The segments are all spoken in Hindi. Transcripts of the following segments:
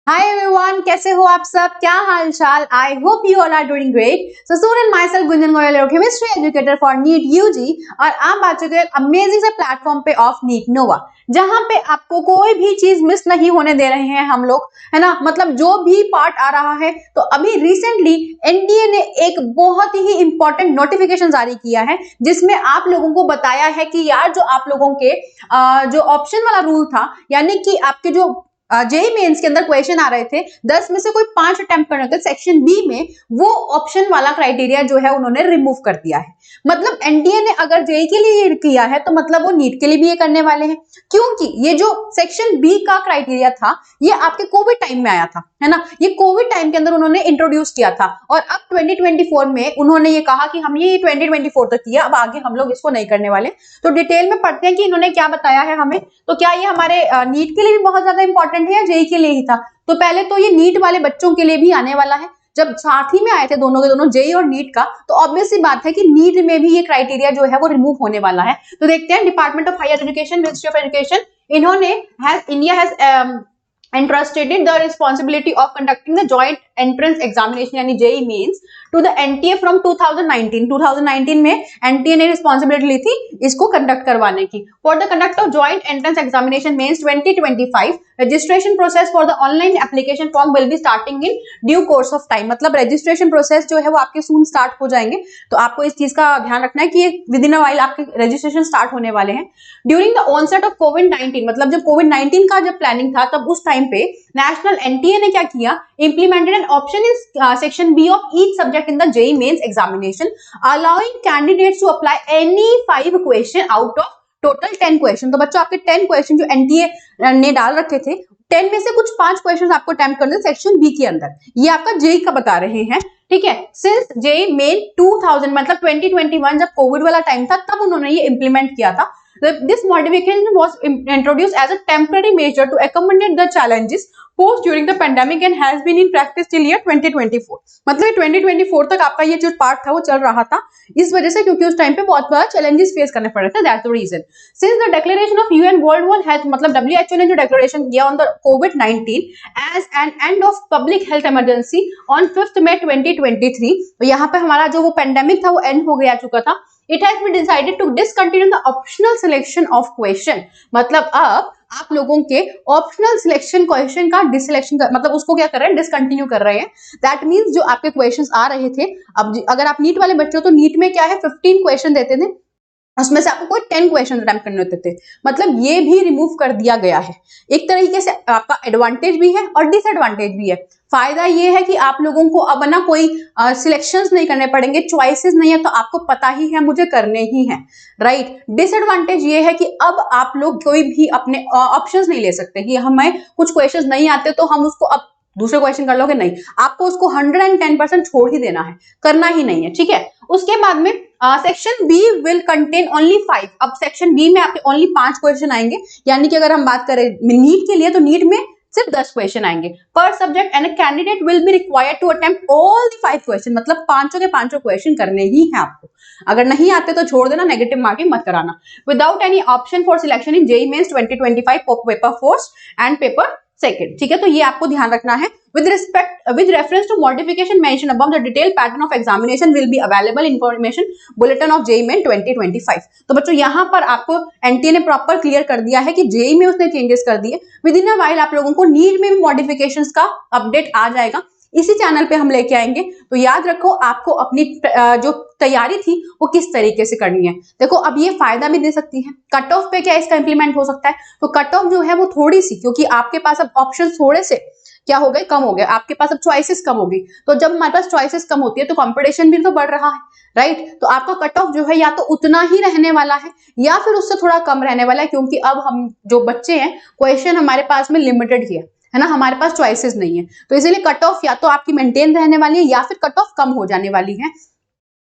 हाय एवरीवन, कैसे हो आप सब? क्या हाल चाल? I hope you all are doing great. So student myself Gunjan Goyal, your chemistry educator for NEET UG, और आप आ चुके हैं अमेजिंग से प्लेटफॉर्म पे ऑफ नीट नोवा, जहां पे आपको कोई भी चीज मिस नहीं होने दे रहे हैं हम लोग, है ना। मतलब जो भी पार्ट आ रहा है, तो अभी रिसेंटली एनटीए ने एक बहुत ही इंपॉर्टेंट नोटिफिकेशन जारी किया है, जिसमें आप लोगों को बताया है कि यार जो आप लोगों के जो ऑप्शन वाला रूल था, यानी कि आपके जो जेई मेंस के अंदर क्वेश्चन आ रहे थे, 10 में से कोई 5 अटेम्प्ट करने थे सेक्शन बी में, वो ऑप्शन वाला क्राइटेरिया जो है उन्होंने रिमूव कर दिया है। मतलब एनडीए ने अगर जेई के लिए ये किया है, तो मतलब वो नीट के लिए भी ये करने वाले हैं, क्योंकि ये जो सेक्शन बी का क्राइटेरिया था, ये आपके कोविड टाइम में आया था, है ना। ये कोविड टाइम के अंदर उन्होंने इंट्रोड्यूस किया था, और अब 2024 में उन्होंने ये कहा कि हम ये 2024 तक किया, अब आगे हम लोग इसको नहीं करने वाले। तो डिटेल में पढ़ते हैं कि इन्होंने क्या बताया है हमें। तो क्या ये हमारे नीट के लिए भी बहुत ज्यादा इंपॉर्टेंट है या जेई के लिए ही था? तो पहले तो ये नीट वाले बच्चों के लिए भी आने वाला है। जब साथ ही में आए थे दोनों के दोनों, जेई और नीट का, तो ऑब्वियस सी बात है कि नीट में भी ये क्राइटेरिया जो है वो रिमूव होने वाला है। तो देखते हैं, department of higher education, ministry of education, इन्होंने India has entrusted the responsibility of conducting the joint entrance examination यानी JEE mains to the NTA from 2019 में एनटीए ने रिस्पॉन्सिबिलिटी ली थी इसको कंडक्ट करवाने की। For the conduct of joint entrance examination mains 2025, registration process for the online application form will be starting in due course of time. मतलब रजिस्ट्रेशन प्रोसेस जो है वो आपके सून स्टार्ट हो जाएंगे, तो आपको इस चीज का ध्यान रखना है कि विद इन अ वाइल आपके रजिस्ट्रेशन स्टार्ट होने वाले हैं। ड्यूरिंग द ऑनसेट ऑफ कोविड-19, मतलब जब कोविड-19 का जब प्लानिंग था, तब उस टाइम पे नेशनल एनटीए ने क्या किया, implemented an option in section B of each subject in the JEE mains examination, allowing candidates to apply any 5 question out of total 10 question. तो बच्चों, आपके 10 क्वेश्चन जो एनटीए ने डाल रखे थे, 10 में से कुछ 5 क्वेश्चन आपको अटेम्प्ट करने सेक्शन बी के अंदर, ये आपका जेई का बता रहे हैं, ठीक है। सिंस जेई मेन 2000, मतलब 2021 जब कोविड वाला टाइम था, तब उन्होंने ये इंप्लीमेंट किया था। This modification was introduced as a temporary measure to accommodate the challenges posed during the pandemic and has been in practice till year 2024। मतलब 2024 तक आपका ये जो पार्ट था वो चल रहा था, इस वजह से, क्योंकि उस टाइम पे बहुत बड़ा चैलेंजेस फेस करने पड़ रहे थे। That's the reason. Since the declaration of UN world health, मतलब डब्ल्यूएचओ ने जो डिक्लेरेशन किया ऑन द कोविड-19 as an end of public health emergency on 5 May 2023, तो यहाँ पे हमारा जो वो पेंडेमिक था वो एंड हो गया चुका था। It has been decided to discontinue the optional selection of question। मतलब अब आप लोगों के ऑप्शनल सिलेक्शन क्वेश्चन का डिसलेक्शन कर, मतलब उसको क्या कर रहे हैं, डिसकंटिन्यू कर रहे हैं। दैट मीन्स जो आपके क्वेश्चंस आ रहे थे, अब अगर आप नीट वाले बच्चे हो, तो नीट में क्या है, 15 क्वेश्चन देते थे, उसमें से आपको कोई 10 क्वेश्चन अटेम्प्ट करने होते थे। मतलब ये भी रिमूव कर दिया गया है। एक तरीके से आपका एडवांटेज भी है और डिसएडवांटेज भी है। फायदा ये है कि आप लोगों को अब ना कोई सिलेक्शंस नहीं करने पड़ेंगे, चॉइसेस नहीं है, तो आपको पता ही है मुझे करने ही है, राइट। डिसएडवांटेज ये है कि अब आप लोग कोई भी अपने ऑप्शंस नहीं ले सकते कि हमें कुछ क्वेश्चंस नहीं आते तो हम उसको अब दूसरे क्वेश्चन कर लोगे, नहीं, आपको उसको 110% छोड़ ही देना है, करना ही नहीं है, ठीक है। उसके बाद में section B will contain only 5। अब सेक्शन बी में आपके ओनली 5 क्वेश्चन आएंगे, यानी कि अगर हम बात करें नीट के लिए, तो नीट में सिर्फ 10 क्वेश्चन आएंगे पर subject, and candidate will be required to attempt all the 5 question. मतलब पांचों के पांचों क्वेश्चन करने ही हैं आपको। अगर नहीं आते तो छोड़ देना, नेगेटिव मार्किंग मत कराना। Without any option for selection in JEE mains 2025 paper first and paper second, ठीक है। तो ये आपको ध्यान रखना है। with reference to modification mentioned above, the detailed pattern of examination will be available information bulletin of JEE Main 2025। तो बच्चों, यहाँ पर आपको एनटीए ने प्रॉपर क्लियर कर दिया है कि जेई में उसने चेंजेस कर दिए। विद इन अ वाइल आप लोगों को नीट में भी मॉडिफिकेशंस का अपडेट आ जाएगा, इसी चैनल पे हम लेके आएंगे। तो याद रखो, आपको अपनी जो तैयारी थी वो किस तरीके से करनी है। देखो, अब ये फायदा भी दे सकती है। कट ऑफ पे क्या इसका इंप्लीमेंट हो सकता है, तो कट ऑफ जो है वो थोड़ी सी, क्योंकि आपके पास अब ऑप्शन थोड़े से क्या हो गए, कम हो गए, आपके पास अब चॉइसेस कम होगी। तो जब हमारे पास चॉइसेस कम होती है तो कंपटीशन भी तो बढ़ रहा है, राइट। तो आपका कट ऑफ जो है या तो उतना ही रहने वाला है या फिर उससे थोड़ा कम रहने वाला है, क्योंकि अब हम जो बच्चे हैं, क्वेश्चन हमारे पास में लिमिटेड ही है ना, हमारे पास चॉइसेस नहीं है। तो इसीलिए कट ऑफ या तो आपकी मेंटेन रहने वाली है या फिर कट ऑफ कम हो जाने वाली है,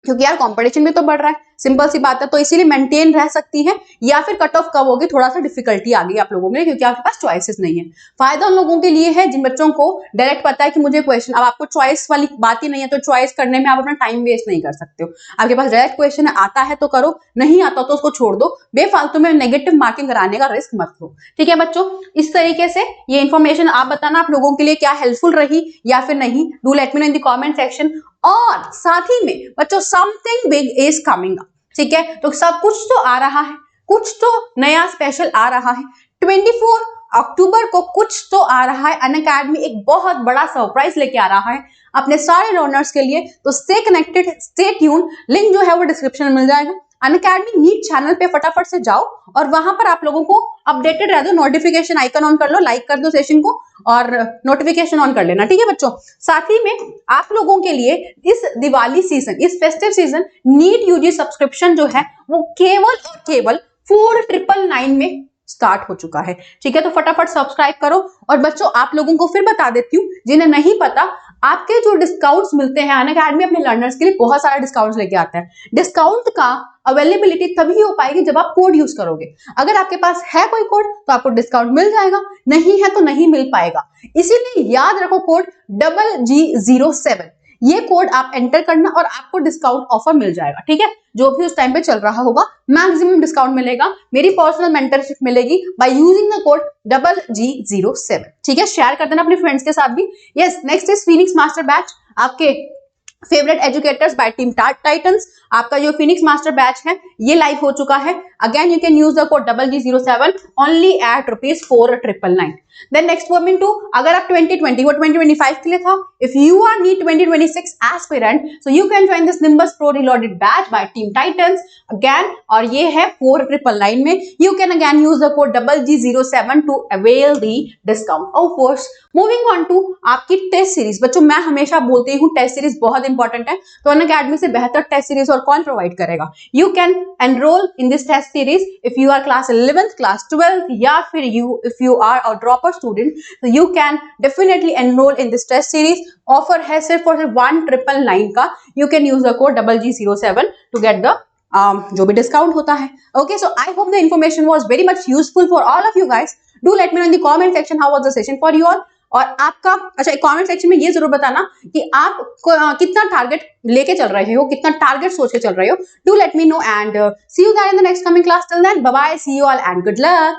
क्योंकि यार कंपटीशन भी तो बढ़ रहा है। सिंपल सी बात है, तो इसीलिए मेंटेन रह सकती है, या फिर कट ऑफ कब होगी, थोड़ा सा डिफिकल्टी आ गई आप लोगों के लिए, क्योंकि आपके पास चॉइसेस नहीं है। फायदा उन लोगों के लिए है जिन बच्चों को डायरेक्ट पता है कि मुझे क्वेश्चन, अब आपको चॉइस वाली बात ही नहीं है, तो चॉइस करने में आप अपना टाइम वेस्ट नहीं कर सकते हो। आपके पास डायरेक्ट क्वेश्चन आता है तो करो, नहीं आता तो उसको छोड़ दो, बेफालतू में नेगेटिव मार्किंग कराने का रिस्क मत लो। ठीक है बच्चों, इस तरीके से ये इन्फॉर्मेशन आप बताना आप लोगों के लिए क्या हेल्पफुल रही या फिर नहीं, do let me no in the comment section. और साथ ही में बच्चों something big is coming up, ठीक है, तो सब कुछ तो आ रहा है, कुछ तो नया स्पेशल आ रहा है। 24 अक्टूबर को कुछ तो आ रहा है, अनअकैडमी एक बहुत बड़ा सरप्राइज लेके आ रहा है अपने सारे लर्नर्स के लिए, तो stay connected, stay tune, link जो है वो डिस्क्रिप्शन में मिल जाएगा। अनअकैडमी नीट चैनल पे फटाफट से जाओ और वहां पर आप लोगों को अपडेटेड रह दो, नोटिफिकेशन आइकन ऑन कर लो, लाइक कर दो सेशन को और नोटिफिकेशन ऑन कर लेना, ठीक है बच्चों। साथ ही में आप लोगों के लिए इस दिवाली सीजन, इस festive season NEET UG subscription जो है वो केवल और केवल 4999 में स्टार्ट हो चुका है, ठीक है, तो फटाफट सब्सक्राइब करो। और बच्चों आप लोगों को फिर बता देती हूँ जिन्हें नहीं पता, आपके जो डिस्काउंट्स मिलते हैं अनअकैडमी अपने लर्नर्स के लिए बहुत सारा डिस्काउंट्स लेके आता है। डिस्काउंट का अवेलेबिलिटी तभी हो पाएगी जब आप कोड यूज करोगे। अगर आपके पास है कोई कोड तो आपको डिस्काउंट मिल जाएगा, नहीं है तो नहीं मिल पाएगा। इसीलिए याद रखो कोड GG07, ये कोड आप एंटर करना और आपको डिस्काउंट ऑफर मिल जाएगा, ठीक है, जो भी उस टाइम पे चल रहा होगा मैक्सिमम डिस्काउंट मिलेगा, मेरी पर्सनल मेंटरशिप मिलेगी by using the code GG07, ठीक है, शेयर कर देना अपने फ्रेंड्स के साथ भी। Yes, next is Phoenix master batch, आपके favourite educators by team Titans. आपका जो फिनिक्स मास्टर बैच है ये लाइव हो चुका है। Again you can use the code GG07 only at ₹4999। Then next coming to, अगर आप 2020 वो 2025 के लिए था, if you are NEET 2026 aspirant so you can join this Nimbus pro reloaded batch by team Titans again, और ये है 4999 में। You can again use the code GG07 to avail the discount. Of course moving on to आपकी टेस्ट सीरीज, बच्चों मैं हमेशा बोलती हूँ टेस्ट सीरीज बहुत इंपॉर्टेंट है, तो अनअकैडमी से बेहतर टेस्ट सीरीज और कौन प्रोवाइड करेगा। You can enrol in this test series if you are class 11th, class 12th, या फिर if you are a dropper student, तो you can definitely enrol in this test series. Offer है सिर्फ और सिर्फ 1999 का। You can use the code GG07 to get the जो भी डिस्काउंट होता है। Okay, so I hope the information was very much useful for all of you guys. Do let me no in the comment section how was the session for you all. और आपका अच्छा कमेंट सेक्शन में ये जरूर बताना कि आप कितना टारगेट लेके चल रहे हो, कितना टारगेट सोच के चल रहे हो। Do let me know and see you guys in the next coming class. Till then bye bye, see you all and good luck.